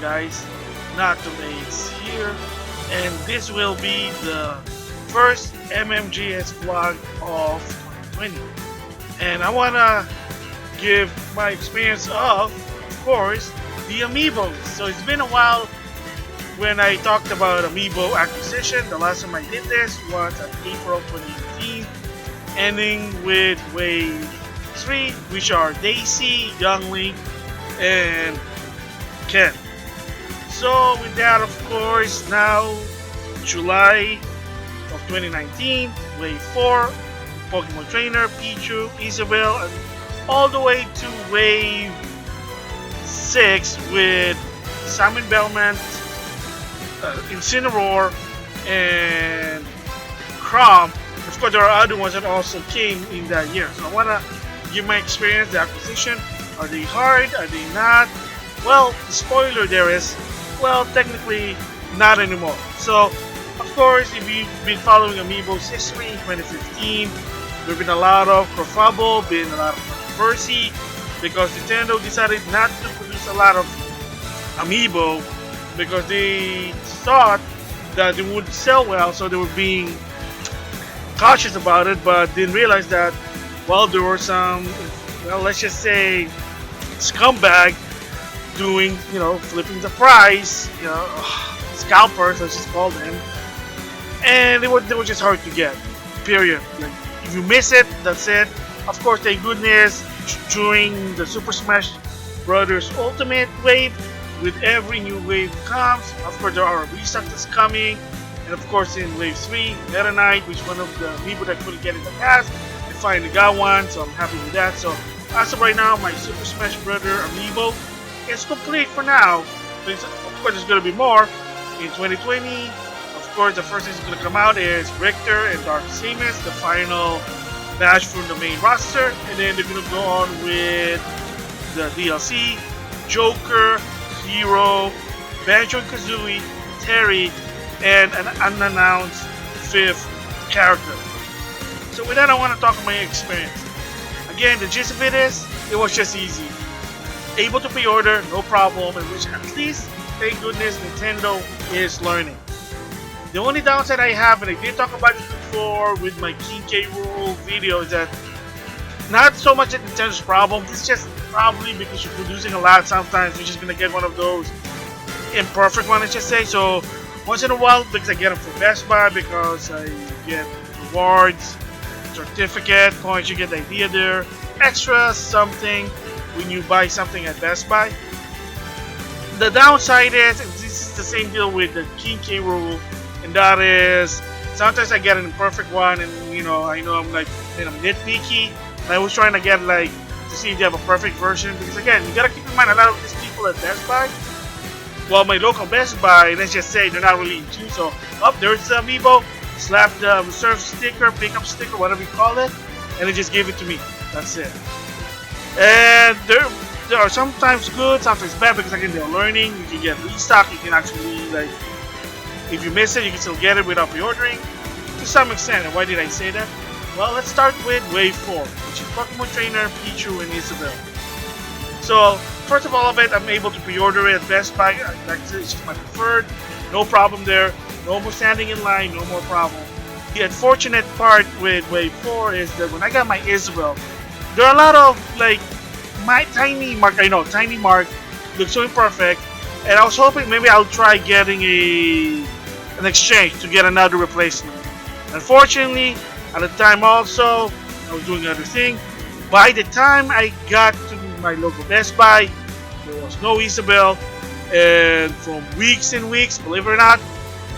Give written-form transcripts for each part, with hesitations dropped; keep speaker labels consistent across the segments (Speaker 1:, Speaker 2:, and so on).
Speaker 1: guys, NautoAisDx here, and this will be the first MmGS vlog of 2020. And I wanna give my experience of course, the Amiibos. So it's been a while when I talked about Amiibo acquisition. The last time I did this was at April 2018, ending with Wave 3, which are Daisy, Young Link, and Ken. So with that, of course, now July of 2019, Wave 4, Pokemon Trainer, Pichu, Isabel, and all the way to Wave 6 with Simon Belmont, Incineroar, and Crom. Of course, there are other ones that also came in that year. So I want to give my experience, the acquisition. Are they hard? Are they not? Well, the spoiler there is, well, technically not anymore. So, of course, if you've been following Amiibo's history in 2015, there have been a lot of kerfuffle, been a lot of controversy, because Nintendo decided not to produce a lot of Amiibo because they thought that it would sell well, so they were being cautious about it, but didn't realize that, well, there were some, well, let's just say, scumbag doing, flipping the price, scalpers, let's just call them, and they were just hard to get, period. Like, if you miss it, that's it. Of course, thank goodness, during the Super Smash Brothers Ultimate wave, with every new wave comes, of course there are restocks that's coming, and of course in Wave 3, Meta Knight, which one of the Amiibo that I couldn't get in the past, I finally got one, so I'm happy with that. So as of right now, my Super Smash Brother Amiibo is complete for now. Of course there's going to be more in 2020. Of course the first thing that's going to come out is Richter and Dark Samus, the final batch from the main roster, and then they're going to go on with the DLC, Joker, Hero, Banjo-Kazooie, Terry, and an unannounced 5th character. So with that, I want to talk about my experience. Again, the gist of it is, it was just easy. Able to pre-order, no problem, and which at least, thank goodness, Nintendo is learning. The only downside I have, and I did talk about it before with my King K. Rool video, is that not so much that Nintendo's problem, it's just probably because you're producing a lot sometimes, you're just going to get one of those imperfect ones, let's just say. So once in a while, because I get them from Best Buy, because I get rewards, certificate, points, you get the idea there, extra something when you buy something at Best Buy. The downside is, and this is the same deal with the King K. Rool, and that is, sometimes I get an imperfect one, and I know I'm like, I'm nitpicky, and I was trying to get like, to see if they have a perfect version, because again, you gotta keep in mind, a lot of these people at Best Buy, well, my local Best Buy, let's just say they're not really in tune, so, there's the Amiibo, slap the reserve sticker, pickup sticker, whatever you call it, and they just give it to me. That's it. And there are sometimes good, sometimes bad, because again, they're learning. You can get restock, you can actually, like, if you miss it, you can still get it without pre-ordering, to some extent. And why did I say that? Well, let's start with Wave 4, which is Pokemon Trainer, Pichu, and Isabel. So, first of all of it, I'm able to pre-order it at Best Buy. It's just my preferred. No problem there. No more standing in line. No more problem. The unfortunate part with Wave 4 is that when I got my Isabel, there are a lot of, like, my Tiny Mark, Tiny Mark looks so imperfect, and I was hoping maybe I'll try getting an exchange to get another replacement. Unfortunately, at the time also, I was doing other thing. By the time I got to my local Best Buy, there was no Isabel, and from weeks and weeks, believe it or not,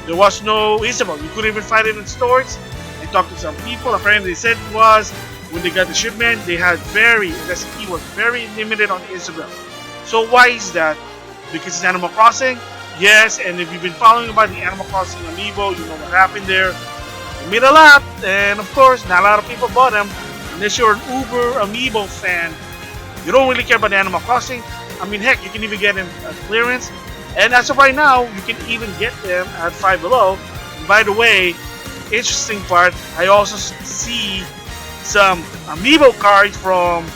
Speaker 1: there was no Isabel. You couldn't even find it in stores. I talked to some people, apparently they said it was, when they got the shipment, they had the SP was very limited on Isabel. So why is that? Because it's Animal Crossing? Yes, and if you've been following about the Animal Crossing Amiibo, you know what happened there. They made a lot, and of course, not a lot of people bought them. Unless you're an uber Amiibo fan, you don't really care about the Animal Crossing. I mean, heck, you can even get them at clearance. And as of right now, you can even get them at Five Below. And by the way, interesting part, I also see some Amiibo cards from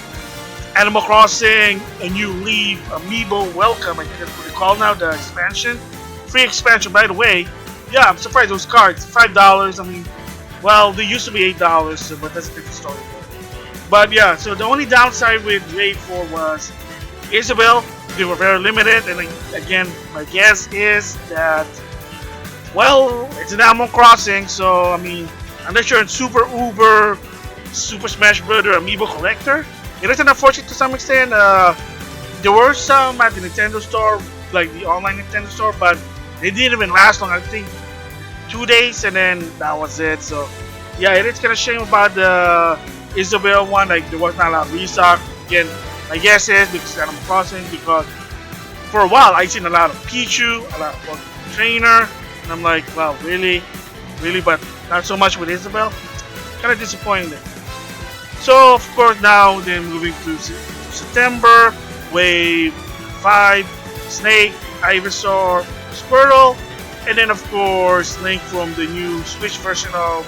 Speaker 1: Animal Crossing, A New Leaf, Amiibo Welcome, I think that's what they call now, the expansion. Free expansion, by the way. Yeah, I'm surprised those cards, $5. I mean, well, they used to be $8, so, but that's a different story. But yeah, so the only downside with Wave 4 was Isabel. They were very limited, and again, my guess is that, well, it's an Animal Crossing, so I mean, unless you're a Super Uber, Super Smash Bros. Amiibo collector, it is unfortunate to some extent. There were some at the Nintendo store, like the online Nintendo store, but they didn't even last long. I think 2 days, and then that was it. So yeah, it is kind of shame about the Isabel one. Like there was not a lot of restock. Again, my guess is because it's Animal Crossing. Because for a while I seen a lot of Pichu, a lot of Trainer, and I'm like, wow, really, but not so much with Isabel. Kind of disappointed. So of course now then moving to September, Wave 5, Snake, Ivysaur, Squirtle, and then of course Link from the new Switch version of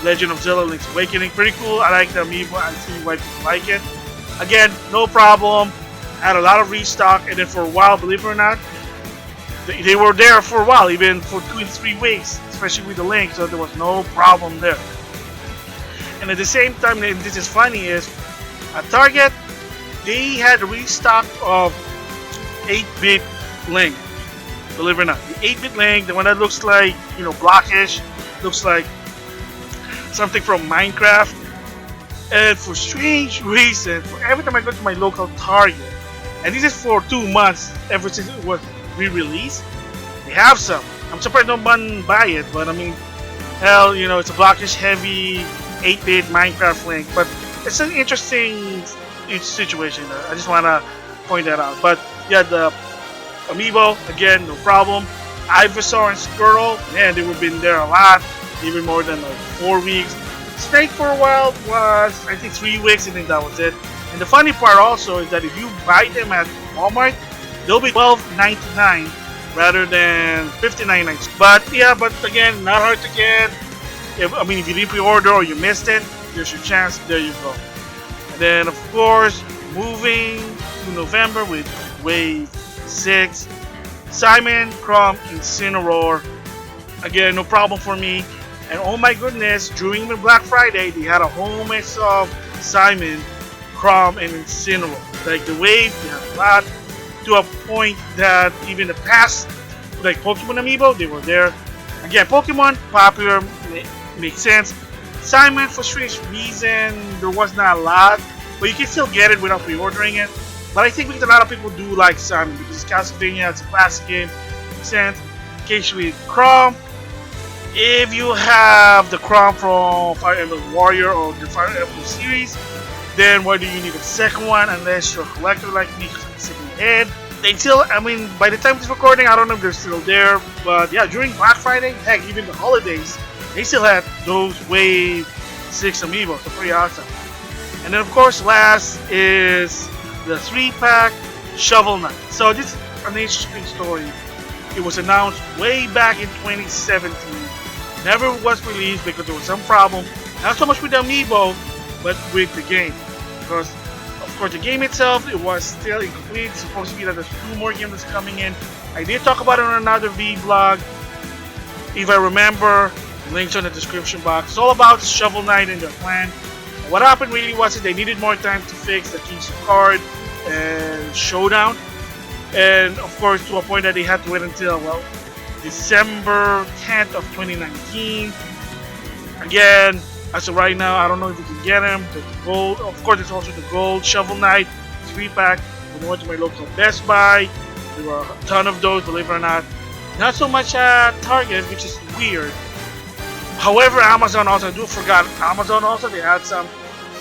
Speaker 1: Legend of Zelda Link's Awakening. Pretty cool. I like the Amiibo. I see why people like it. Again, no problem. Had a lot of restock, and then for a while, believe it or not, they were there for a while, even for 2 and 3 weeks, especially with the Link, so there was no problem there. And at the same time, and this is funny, is at Target, they had a restock of 8-bit Link. Believe it or not, the 8-bit Link, the one that looks like, you know, blockish, looks like something from Minecraft. And for strange reason, for every time I go to my local Target, and this is for 2 months ever since it was re-released, they have some. I'm surprised no one buy it, but I mean, hell, you know, it's a blockish heavy 8-bit Minecraft Link, but it's an interesting situation. I just want to point that out. But yeah, the Amiibo, again, no problem. Ivysaur and Squirtle, man, they would have been there a lot, even more than like 4 weeks. Snake for a while was, I think, 3 weeks, and then that was it. And the funny part also is that if you buy them at Walmart, they'll be $12.99 rather than $15.99. But yeah, but again, not hard to get. If you didn't pre-order or you missed it, there's your chance. There you go. And then, of course, moving to November with Wave 6, Simon, Chrom, Incineroar. Again, no problem for me. And oh my goodness, during the Black Friday, they had a whole mix of Simon, Chrom, and Incineroar. Like the Wave, they had a lot, to a point that even the past, like Pokemon Amiibo, they were there. Again, Pokemon, popular, makes sense. Simon, for strange reason, there was not a lot, but you can still get it without pre-ordering it. But I think because a lot of people do like Simon, because it's Castlevania, it's a classic game, makes sense. In case with Chrom, if you have the Chrom from Fire Emblem Warrior or the Fire Emblem series, then why do you need a second one unless you're a collector like me, because I'm sick in the head. They still, I mean, by the time this recording, I don't know if they're still there, but yeah, during Black Friday, heck, even the holidays, they still had those Wave 6 Amiibo, so pretty awesome. And then of course, last is the 3-pack Shovel Knight. So this is an interesting story. It was announced way back in 2017. Never was released because there was some problem, not so much with the Amiibo, but with the game. Because, of course, the game itself, it was still incomplete. It's supposed to be that there's 2 more games that's coming in. I did talk about it on another vlog. If I remember, links on the description box. It's all about Shovel Knight and their plan. And what happened really was that they needed more time to fix the King's Card and Showdown. And, of course, to a point that they had to wait until, well, December 10th of 2019. Again, as of right now, I don't know if you can get them. The gold, of course, there's also the gold Shovel Knight 3-pack. When I went to my local Best Buy, there were a ton of those, believe it or not. Not so much at Target, which is weird. However, Amazon also, I do forgot, Amazon also, they had some.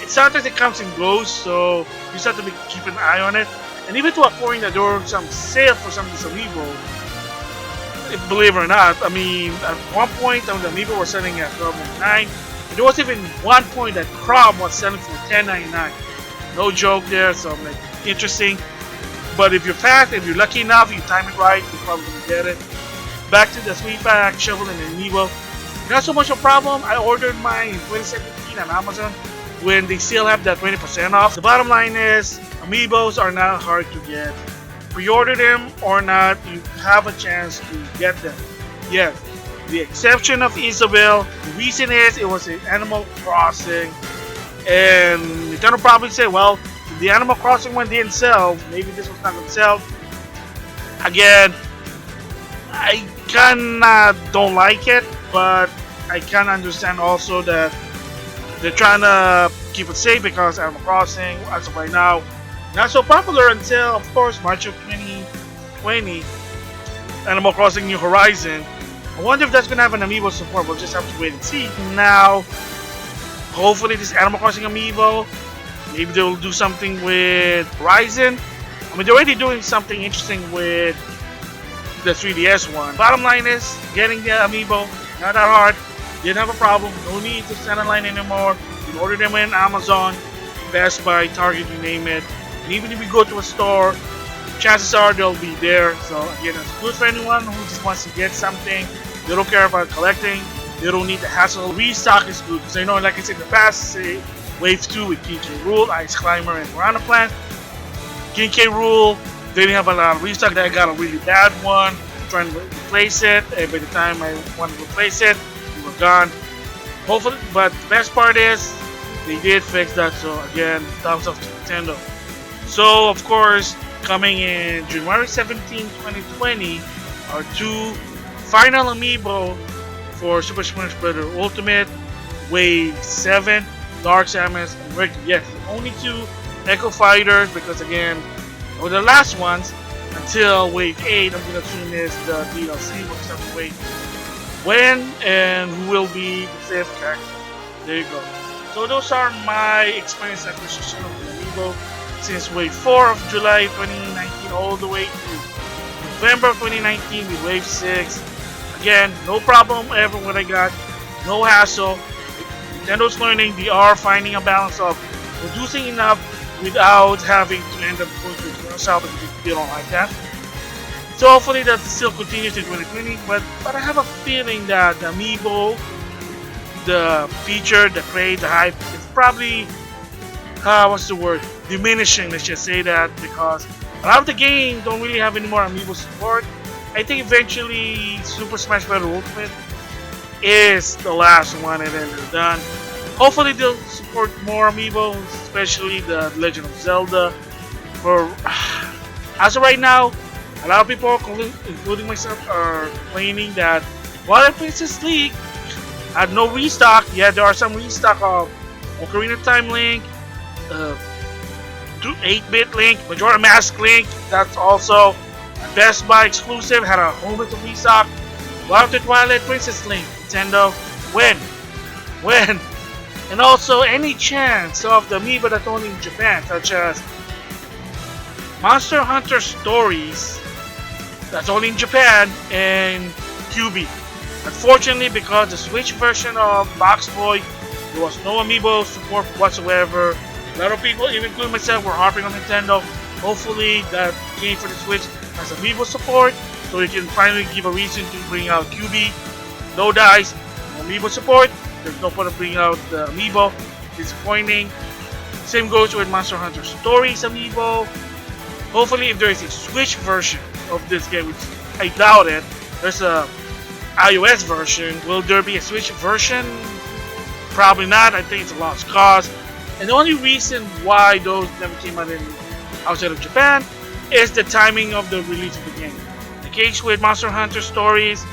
Speaker 1: It sometimes it comes and goes, so you just have to keep an eye on it. And even to a point that there were some sale for some of these Amiibo. Believe it or not, I mean, at one point, the Amiibo were selling at $12.99. There was even one point that Chrom was selling for $10.99. No joke there, so I'm like, interesting. But if you're fast, if you're lucky enough, you time it right, you probably get it. Back to the 3-pack Shovel and Amiibo. Not so much a problem. I ordered mine in 2017 on Amazon. when they still have that 20% off. The bottom line is, Amiibos are not hard to get. Pre-order them or not, you have a chance to get them. Yes, the exception of Isabel, the reason is it was an Animal Crossing, and Nintendo probably said, well, if the Animal Crossing one didn't sell, maybe this was not going to sell. Again, I kinda don't like it, but I can understand also that they're trying to keep it safe because Animal Crossing, as of right now, not so popular until, of course, March of 2020. Animal Crossing New Horizon. I wonder if that's going to have an Amiibo support. We'll just have to wait and see. Now, hopefully this Animal Crossing Amiibo, maybe they'll do something with Horizon. I mean, they're already doing something interesting with the 3DS one. Bottom line is, getting the Amiibo, not that hard. Didn't have a problem. No need to stand in line anymore. You can order them in Amazon, Best Buy, Target, you name it. And even if you go to a store, chances are they'll be there. So again, it's good for anyone who just wants to get something. They don't care about collecting. They don't need the hassle. Restock is good because I know, like I said in the past, say Wave 2 with King K. Rool, Ice Climber, and Piranha Plant. King K. Rool, they didn't have a lot of restock. I got a really bad one. I'm trying to replace it, and by the time I wanted to replace it, we were gone. Hopefully, but the best part is they did fix that. So again, thumbs up to Nintendo. So of course, coming in January 17, 2020, are two final Amiibo for Super Smash Bros. Ultimate, Wave 7, Dark Samus, and Rick. Yes, only two Echo Fighters because again, or the last ones until Wave 8. I'm gonna assume is the DLC. We'll just have to wait when and who will be the fifth character. There you go. So those are my experience acquisition of the Amiibo since Wave 4 of July 2019 all the way to November of 2019 with Wave 6. Again, no problem ever what I got, no hassle. Nintendo's learning, they are finding a balance of producing enough without having to end up going to the south because they don't like that. So hopefully that still continues in 2020, but I have a feeling that the Amiibo, the feature, the crate, the hype, it's probably what's the word? Diminishing, let's just say that, because a lot of the games don't really have any more Amiibo support. I think eventually Super Smash Bros. Ultimate is the last one and then they're done. Hopefully they'll support more Amiibo, especially the Legend of Zelda. For as of right now, a lot of people, including myself, are complaining that while Princess League had no restock, yeah, there are some restock of Ocarina of Time Link, 8-bit Link, Majora Mask Link. That's also a Best Buy exclusive. Had a whole bunch of restock. Wild the Twilight Princess Link. Nintendo, when? And also any chance of the Amiibo that's only in Japan, such as Monster Hunter Stories, that's only in Japan, and QB. Unfortunately, because the Switch version of Box Boy, there was no Amiibo support whatsoever. A lot of people, even including myself, were harping on Nintendo. Hopefully that game for the Switch has Amiibo support, so you can finally give a reason to bring out QB. No dice, no Amiibo support. There's no point of bringing out the Amiibo. Disappointing. Same goes with Monster Hunter Stories Amiibo. Hopefully, if there is a Switch version of this game, which I doubt it, there's a iOS version. Will there be a Switch version? Probably not. I think it's a lost cause. And the only reason why those never came out outside of Japan is the timing of the release of the game. The case with Monster Hunter Stories,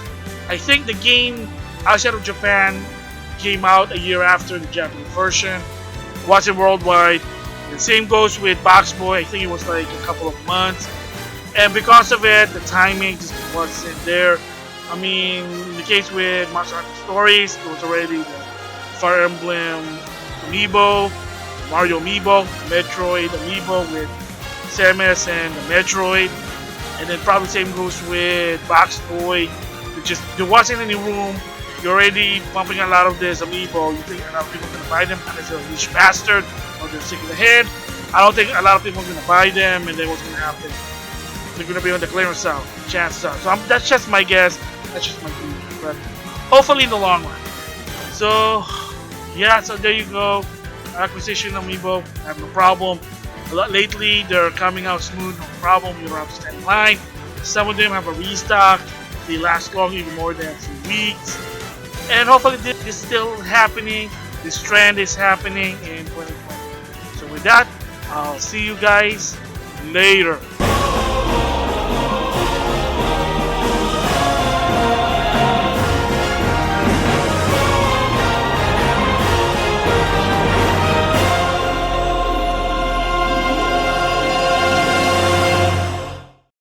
Speaker 1: I think the game outside of Japan came out a year after the Japanese version. It wasn't worldwide. The same goes with Box Boy. I think it was like a couple of months. And because of it, the timing just wasn't there. I mean, in the case with Monster Hunter Stories, it was already the Fire Emblem Amiibo, Mario Amiibo, Metroid Amiibo with Samus and the Metroid. And then probably same goes with Box Boy. There wasn't any room. You're already pumping a lot of this Amiibo. You think a lot of people are going to buy them unless they're a rich bastard or they're sick in the head. I don't think a lot of people are going to buy them, and then what's going to happen? They're going to be on the clearance out. Chances are. So that's just my guess. That's just my opinion. But hopefully in the long run. So, yeah, so there you go. acquisition Amiibo, I have no problem. Lately, they're coming out smooth, no problem. You don't have to stand in line. Some of them have a restock. They last long, even more than 2 weeks. And hopefully this is still happening. This trend is happening in 2020. So with that, I'll see you guys later.